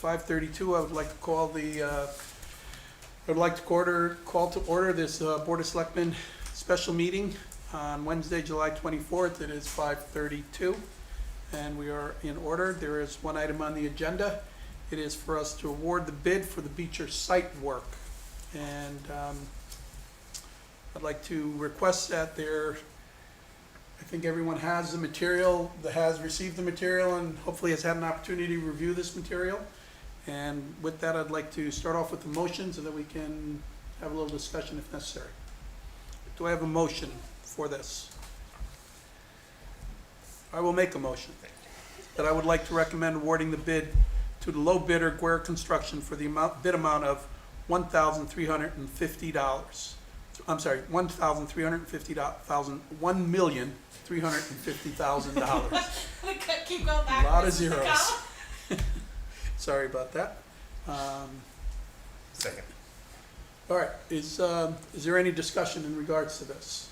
5:32. I would like to call to order this Board of Selectmen special meeting on Wednesday, July 24th. It is 5:32, and we are in order. There is one item on the agenda. It is for us to award the bid for the Beecher site work. And I'd like to request that I think everyone has the material, that has received the material, and hopefully has had an opportunity to review this material. And with that, I'd like to start off with the motion so that we can have a little discussion if necessary. Do I have a motion for this? I will make a motion that I would like to recommend awarding the bid to the low bidder, Guerra Construction, for the bid amount of $1,350. I'm sorry, $1,350,000. Keep going back. A lot of zeros. Sorry about that. Second. All right, is there any discussion in regards to this?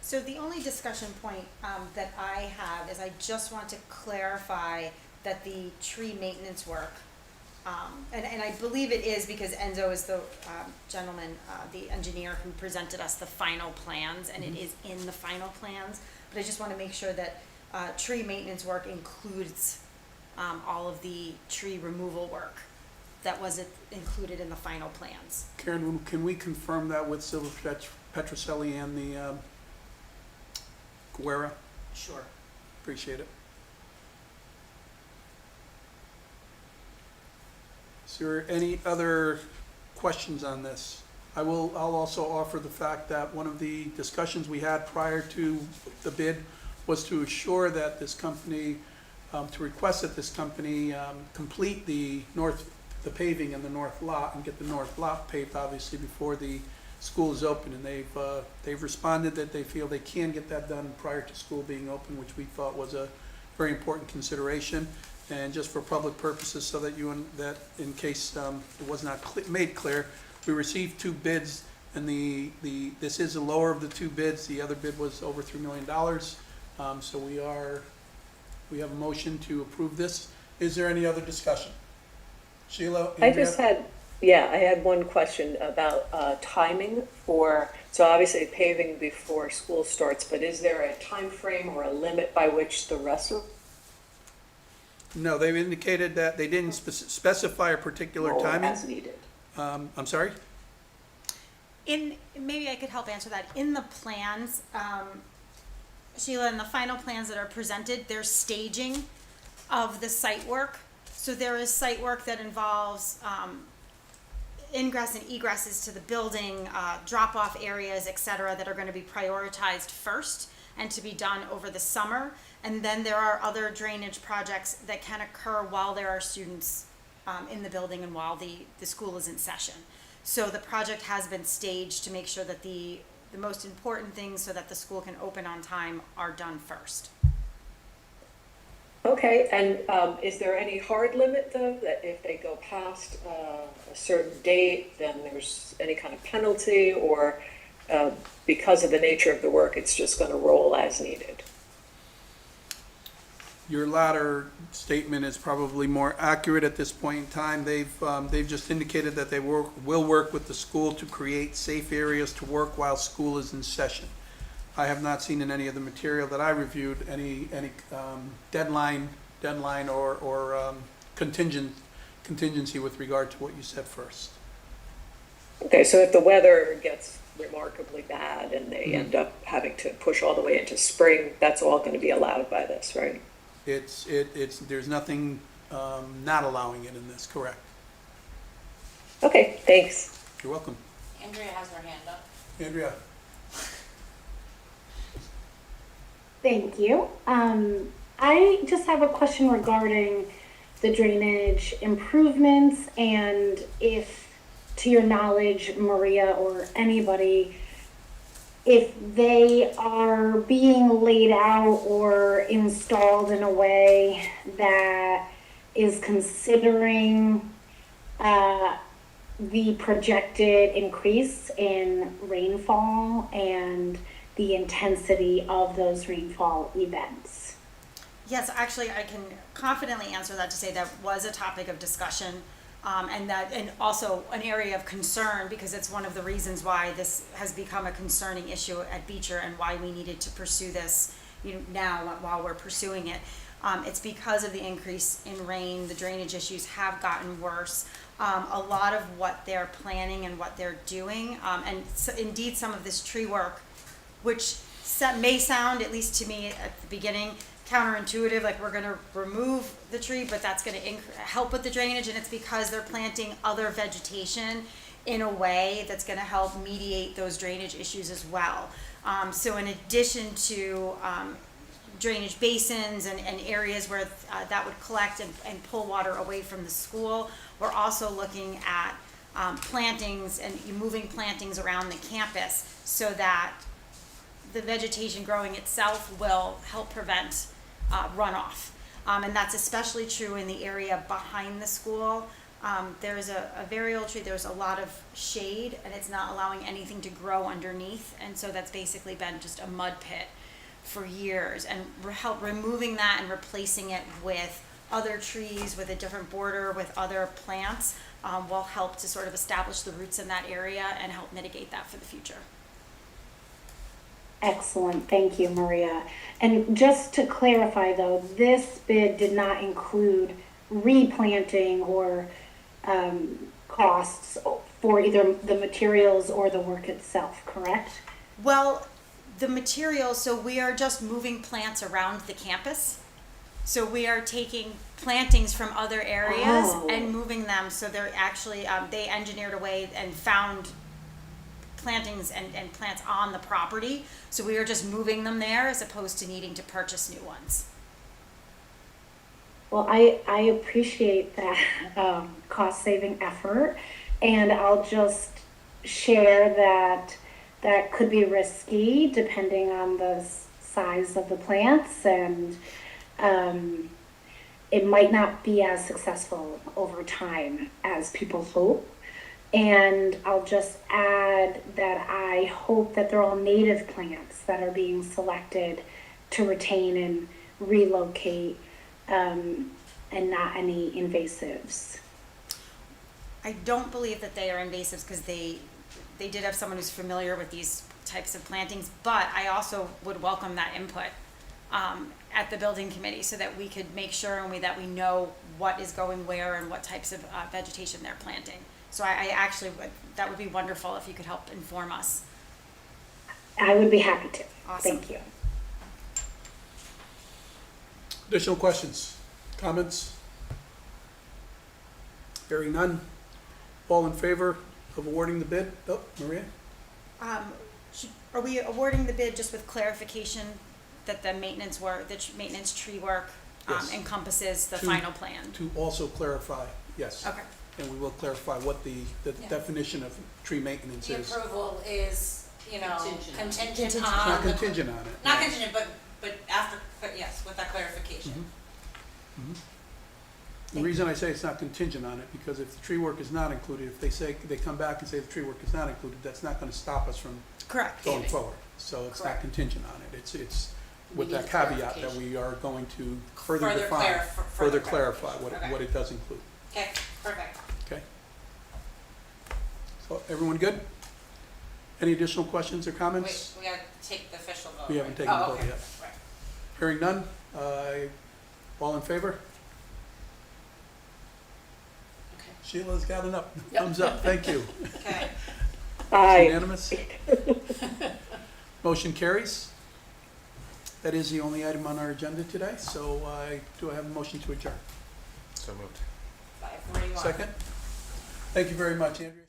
So the only discussion point that I have is I just want to clarify that the tree maintenance work, and I believe it is because Enzo is the gentleman, the engineer who presented us the final plans, and it is in the final plans. But I just want to make sure that tree maintenance work includes all of the tree removal work that was included in the final plans. Karen, can we confirm that with Silver Petroselli and the Guerra? Sure. Appreciate it. Is there any other questions on this? I'll also offer the fact that one of the discussions we had prior to the bid was to assure that this company, to request that this company complete the paving in the north lot and get the north lot paved, obviously, before the school is open. And they've responded that they feel they can get that done prior to school being open, which we thought was a very important consideration. And just for public purposes, so that that in case it was not made clear, we received two bids, and this is the lower of the two bids. The other bid was over $3 million. So we have a motion to approve this. Is there any other discussion? Sheila? Andrea? I had one question about timing so obviously paving before school starts, but is there a time frame or a limit by which the rest of? No, they've indicated that they didn't specify a particular timing. As needed. I'm sorry? Maybe I could help answer that. In the plans, Sheila, in the final plans that are presented, there's staging of the site work. So there is site work that involves ingress and egresses to the building, drop-off areas, et cetera, that are going to be prioritized first and to be done over the summer. And then there are other drainage projects that can occur while there are students in the building and while the school is in session. So the project has been staged to make sure that the most important things so that the school can open on time are done first. Okay, and is there any hard limit, though, that if they go past a certain date, then there's any kind of penalty, or because of the nature of the work, it's just going to roll as needed? Your latter statement is probably more accurate at this point in time. They've just indicated that they will work with the school to create safe areas to work while school is in session. I have not seen in any of the material that I reviewed any deadline or contingency with regard to what you said first. Okay, so if the weather gets remarkably bad and they end up having to push all the way into spring, that's all going to be allowed by this, right? There's nothing not allowing it in this, correct? Okay, thanks. You're welcome. Andrea has her hand up. Andrea? Thank you. I just have a question regarding the drainage improvements, and if, to your knowledge, Maria or anybody, if they are being laid out or installed in a way that is considering the projected increase in rainfall and the intensity of those rainfall events. Yes, actually, I can confidently answer that to say that was a topic of discussion, and also an area of concern, because it's one of the reasons why this has become a concerning issue at Beecher and why we needed to pursue this, now while we're pursuing it. It's because of the increase in rain, the drainage issues have gotten worse. A lot of what they're planning and what they're doing, and so indeed some of this tree work, which may sound, at least to me at the beginning, counterintuitive, like we're gonna remove the tree, but that's gonna help with the drainage, and it's because they're planting other vegetation in a way that's gonna help mediate those drainage issues as well. So in addition to drainage basins and areas where that would collect and pull water away from the school, we're also looking at plantings and moving plantings around the campus so that the vegetation growing itself will help prevent runoff. And that's especially true in the area behind the school. There's a very old tree, there's a lot of shade, and it's not allowing anything to grow underneath, and so that's basically been just a mud pit for years. And removing that and replacing it with other trees, with a different border, with other plants, will help to sort of establish the roots in that area and help mitigate that for the future. Excellent, thank you, Maria. And just to clarify though, this bid did not include replanting or costs for either the materials or the work itself, correct? Well, the materials, so we are just moving plants around the campus. So we are taking plantings from other areas and moving them, so they're actually, they engineered a way and found plantings and plants on the property. So we are just moving them there as opposed to needing to purchase new ones. Well, I appreciate that cost-saving effort, and I'll just share that that could be risky depending on the size of the plants, and it might not be as successful over time as people hope. And I'll just add that I hope that they're all native plants that are being selected to retain and relocate, and not any invasives. I don't believe that they are invasives because they did have someone who's familiar with these types of plantings, but I also would welcome that input at the building committee so that we could make sure that we know what is going where and what types of vegetation they're planting. So I actually would, that would be wonderful if you could help inform us. I would be happy to. Awesome. Thank you. Additional questions, comments? Hearing none. All in favor of awarding the bid? Oh, Maria? Are we awarding the bid just with clarification that the maintenance work, maintenance tree work Yes. encompasses the To- final plan? To also clarify, yes. Okay. And we will clarify what the Yeah. definition of tree maintenance The is. approval is, contingent Contingent. It's on. not contingent on it. Not contingent, but after, but yes, with that clarification. The reason I say it's not contingent on it, because if the tree work is not included, if they come back and say the tree work is not included, that's not gonna stop us from Correct. going forward. So it's not Correct. contingent on it. It's with We need that caveat that clarification. we are going to further Further define, further clarify clarification. what it does include. Okay, perfect. Okay? So everyone good? Any additional questions or Wait, comments? we gotta take the official vote. We haven't right? taken the Oh, vote okay. yet. Right. Hearing none, all in favor? Okay. Sheila's got an Yep. thumbs up, thank you. Okay. Aye. Unanimous? Motion carries. That is the only item on our agenda today, so do I have a motion to adjourn? So moved. 5:41. Second? Thank you very much, Andrea.